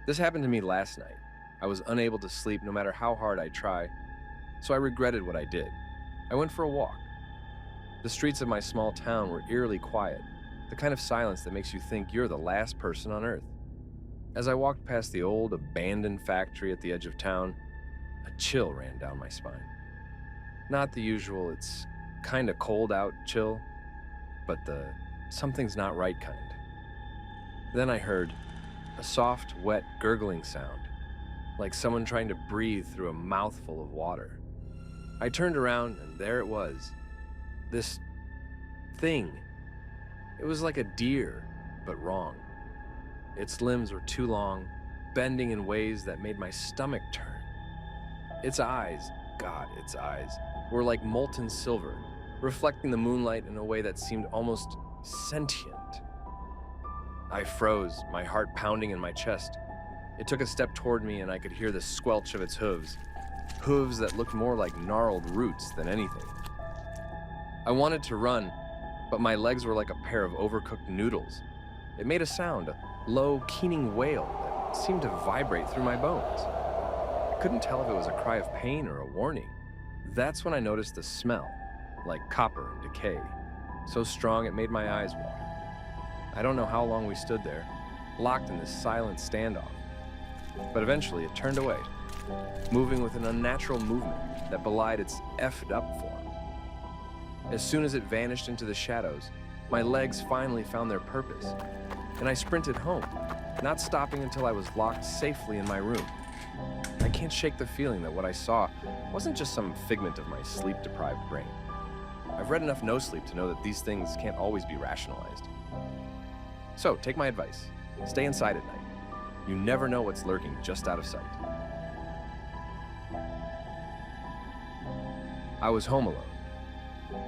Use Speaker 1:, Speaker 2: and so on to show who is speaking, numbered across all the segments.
Speaker 1: This happened to me last night. I was unable to sleep no matter how hard I try, so I regretted what I did. I went for a walk. The streets of my small town were eerily quiet, the kind of silence that makes you think you're the last person on earth. As I walked past the old, abandoned factory at the edge of town, a chill ran down my spine. Not the usual, it's kinda cold out chill, but the something's not right kind. Then I heard a soft, wet, gurgling sound, like someone trying to breathe through a mouthful of water. I turned around, and there it was. This thing. It was like a deer, but wrong. Its limbs were too long, bending in ways that made my stomach turn. Its eyes, God, its eyes, were like molten silver, reflecting the moonlight in a way that seemed almost sentient. I froze, my heart pounding in my chest. It took a step toward me, and I could hear the squelch of its hooves. Hooves that looked more like gnarled roots than anything. I wanted to run, but my legs were like a pair of overcooked noodles. It made a sound, a low, keening wail that seemed to vibrate through my bones. I couldn't tell if it was a cry of pain or a warning. That's when I noticed the smell, like copper and decay, so strong it made my eyes water. I don't know how long we stood there, locked in this silent standoff, but eventually it turned away, moving with an unnatural movement that belied its effed up form. As soon as it vanished into the shadows, my legs finally found their purpose, and I sprinted home, not stopping until I was locked safely in my room. I can't shake the feeling that what I saw wasn't just some figment of my sleep-deprived brain. I've read enough no sleep to know that these things can't always be rationalized. So, take my advice. Stay inside at night. You never know what's lurking just out of sight. I was home alone.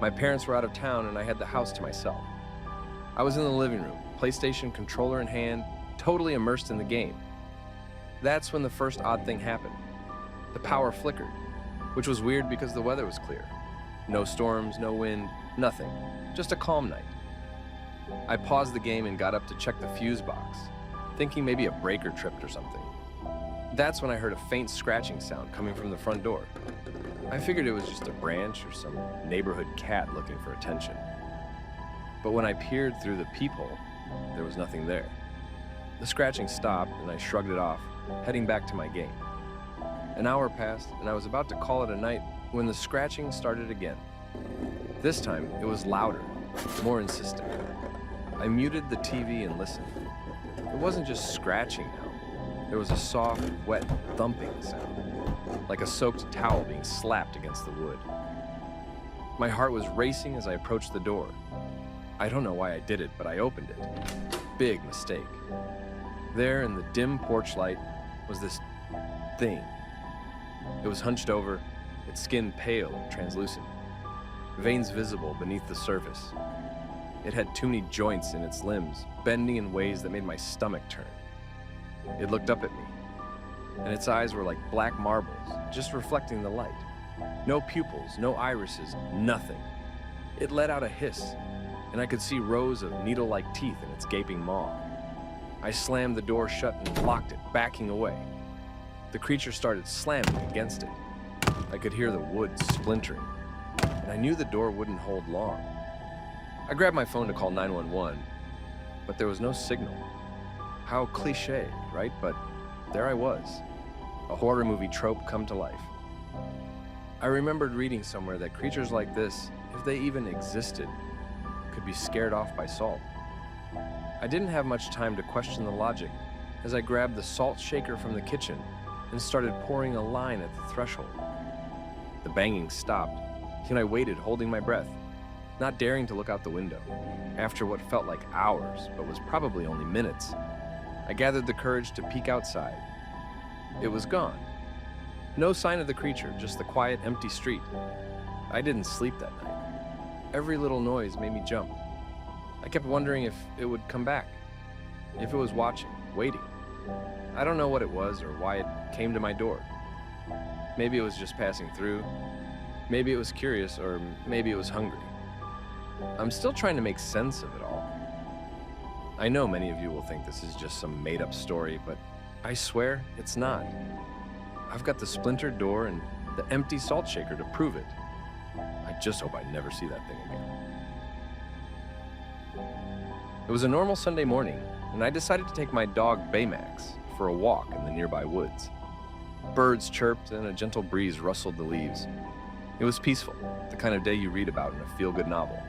Speaker 1: My parents were out of town and I had the house to myself. I was in the living room, PlayStation controller in hand, totally immersed in the game. That's when the first odd thing happened. The power flickered, which was weird because the weather was clear. No storms, no wind, nothing. Just a calm night. I paused the game and got up to check the fuse box, thinking maybe a breaker tripped or something. That's when I heard a faint scratching sound coming from the front door. I figured it was just a branch or some neighborhood cat looking for attention. But when I peered through the peephole, there was nothing there. The scratching stopped and I shrugged it off, heading back to my game. An hour passed and I was about to call it a night when the scratching started again. This time, it was louder, more insistent. I muted the TV and listened. It wasn't just scratching now. There was a soft, wet, thumping sound, like a soaked towel being slapped against the wood. My heart was racing as I approached the door. I don't know why I did it, but I opened it. Big mistake. There in the dim porch light was this thing. It was hunched over, its skin pale and translucent, veins visible beneath the surface. It had too many joints in its limbs, bending in ways that made my stomach turn. It looked up at me, and its eyes were like black marbles, just reflecting the light. No pupils, no irises, nothing. It let out a hiss, and I could see rows of needle-like teeth in its gaping maw. I slammed the door shut and locked it, backing away. The creature started slamming against it. I could hear the wood splintering, and I knew the door wouldn't hold long. I grabbed my phone to call 911, but there was no signal. How cliché, right? But there I was, a horror movie trope come to life. I remembered reading somewhere that creatures like this, if they even existed, could be scared off by salt. I didn't have much time to question the logic as I grabbed the salt shaker from the kitchen and started pouring a line at the threshold. The banging stopped, and I waited, holding my breath, not daring to look out the window. After what felt like hours, but was probably only minutes, I gathered the courage to peek outside. It was gone. No sign of the creature, just the quiet, empty street. I didn't sleep that night. Every little noise made me jump. I kept wondering if it would come back, if it was watching, waiting. I don't know what it was or why it came to my door. Maybe it was just passing through. Maybe it was curious, or maybe it was hungry. I'm still trying to make sense of it all. I know many of you will think this is just some made-up story, but I swear it's not. I've got the splintered door and the empty salt shaker to prove it. I just hope I never see that thing again. It was a normal Sunday morning, and I decided to take my dog Baymax for a walk in the nearby woods. Birds chirped and a gentle breeze rustled the leaves. It was peaceful, the kind of day you read about in a feel-good novel.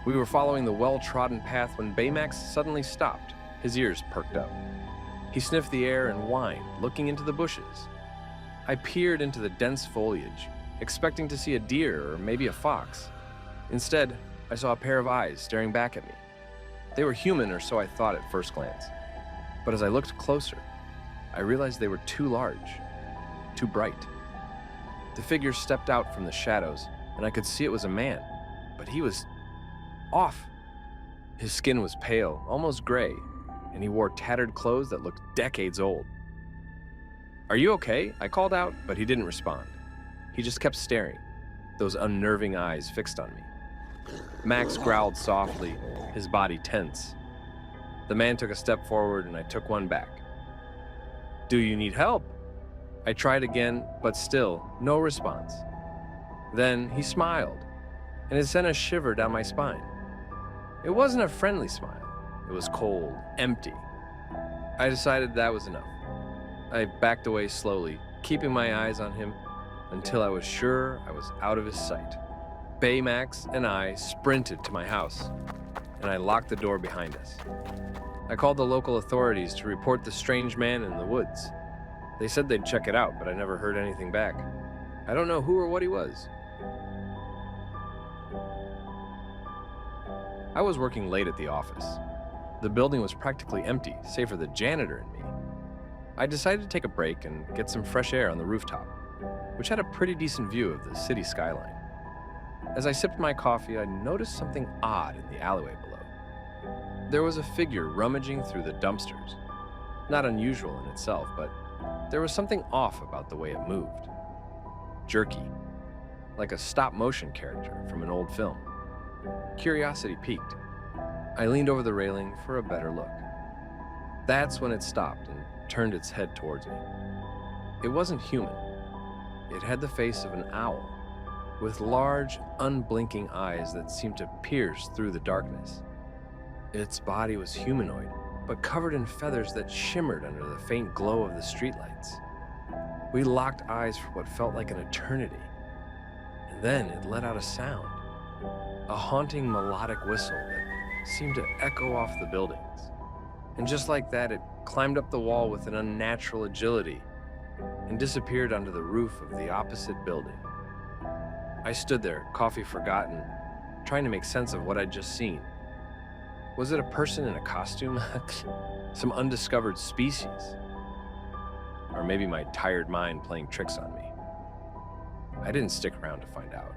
Speaker 1: We were following the well-trodden path when Baymax suddenly stopped, his ears perked up. He sniffed the air and whined, looking into the bushes. I peered into the dense foliage, expecting to see a deer or maybe a fox. Instead, I saw a pair of eyes staring back at me. They were human, or so I thought at first glance. But as I looked closer, I realized they were too large, too bright. The figure stepped out from the shadows, and I could see it was a man, but he was off. His skin was pale, almost gray, and he wore tattered clothes that looked decades old. "Are you okay?" I called out, but he didn't respond. He just kept staring, those unnerving eyes fixed on me. Max growled softly, his body tense. The man took a step forward, and I took one back. "Do you need help?" I tried again, but still, no response. Then he smiled, and it sent a shiver down my spine. It wasn't a friendly smile. It was cold, empty. I decided that was enough. I backed away slowly, keeping my eyes on him until I was sure I was out of his sight. Baymax and I sprinted to my house, and I locked the door behind us. I called the local authorities to report the strange man in the woods. They said they'd check it out, but I never heard anything back. I don't know who or what he was. I was working late at the office. The building was practically empty, save for the janitor and me. I decided to take a break and get some fresh air on the rooftop, which had a pretty decent view of the city skyline. As I sipped my coffee, I noticed something odd in the alleyway below. There was a figure rummaging through the dumpsters. Not unusual in itself, but there was something off about the way it moved. Jerky, like a stop-motion character from an old film. Curiosity piqued. I leaned over the railing for a better look. That's when it stopped and turned its head towards me. It wasn't human. It had the face of an owl, with large, unblinking eyes that seemed to pierce through the darkness. Its body was humanoid, but covered in feathers that shimmered under the faint glow of the streetlights. We locked eyes for what felt like an eternity, and then it let out a sound, a haunting melodic whistle that seemed to echo off the buildings. And just like that, it climbed up the wall with an unnatural agility and disappeared onto the roof of the opposite building. I stood there, coffee forgotten, trying to make sense of what I'd just seen. Was it a person in a costume? Some undiscovered species? Or maybe my tired mind playing tricks on me? I didn't stick around to find out.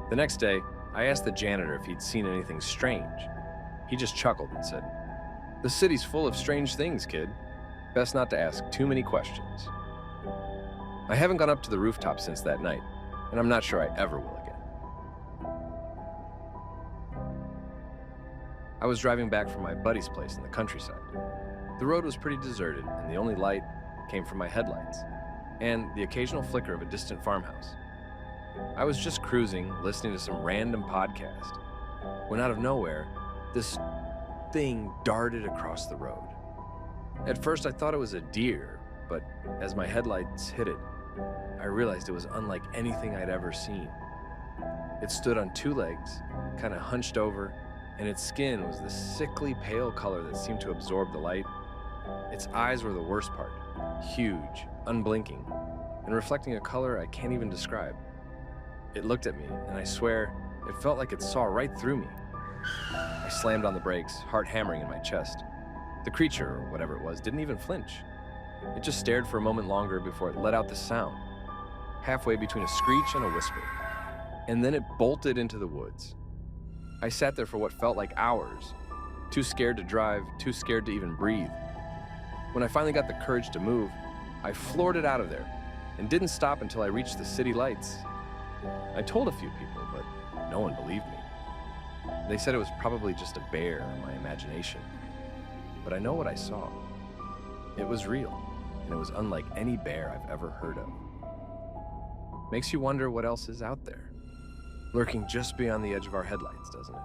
Speaker 1: The next day, I asked the janitor if he'd seen anything strange. He just chuckled and said, "The city's full of strange things, kid. Best not to ask too many questions." I haven't gone up to the rooftop since that night, and I'm not sure I ever will again. I was driving back from my buddy's place in the countryside. The road was pretty deserted, and the only light came from my headlights and the occasional flicker of a distant farmhouse. I was just cruising, listening to some random podcast, when out of nowhere, this thing darted across the road. At first, I thought it was a deer, but as my headlights hit it, I realized it was unlike anything I'd ever seen. It stood on two legs, kind of hunched over, and its skin was the sickly pale color that seemed to absorb the light. Its eyes were the worst part, huge, unblinking, and reflecting a color I can't even describe. It looked at me, and I swear, it felt like it saw right through me. I slammed on the brakes, heart hammering in my chest. The creature, or whatever it was, didn't even flinch. It just stared for a moment longer before it let out this sound, halfway between a screech and a whisper. And then it bolted into the woods. I sat there for what felt like hours, too scared to drive, too scared to even breathe. When I finally got the courage to move, I floored it out of there and didn't stop until I reached the city lights. I told a few people, but no one believed me. They said it was probably just a bear or my imagination. But I know what I saw. It was real, and it was unlike any bear I've ever heard of. Makes you wonder what else is out there, lurking just beyond the edge of our headlights, doesn't it?